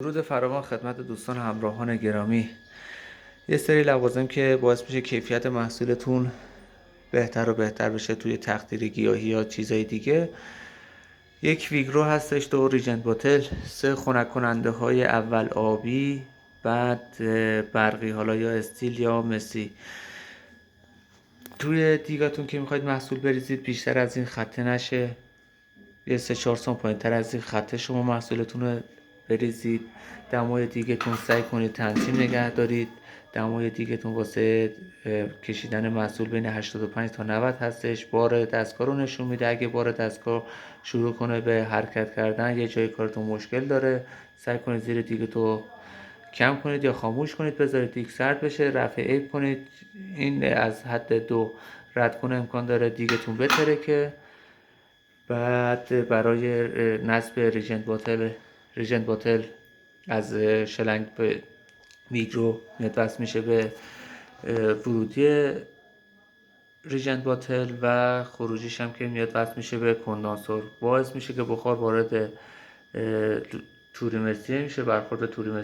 درود فراوان خدمت دوستان همراهان گرامی. یه سری لوازم که باعث میشه کیفیت محصولتون بهتر و بهتر بشه توی تقطیر گیاهی یا چیزای دیگه. یک ویگرو هستش، 2 ریجنت باتل، 3 خنک کننده های اول آبی، بعد برقی، حالا یا استیل یا مسی. توی دیگتون که میخواید محصول بریزید بیشتر از این خطه نشه، یه 3-4 سانت پایین تر از این خطه شما محصولتون رو بریزید. دمای دیگتون سعی کنید تنظیم نگه دارید. دمای دیگتون واسه کشیدن محصول بین 85 تا 90 هستش. بار دستگاه رو نشون میده. اگه بار دستگاه شروع کنه به حرکت کردن، یه جای کارتون مشکل داره، سعی کنید زیر دیگتو کم کنید یا خاموش کنید، بذارید دیگ سرد بشه، رفع عیب کنید. این از حد 2 رد کنه امکان داره دیگتون بترکه. بعد برای نصب ریجنت باتل از شلنگ به ویگرو وصل میشه به ورودی ریجنت باتل و خروجیش هم که میاد وصل میشه به کندانسور. باعث میشه که بخار وارد توری مسی میشه، برخورد توری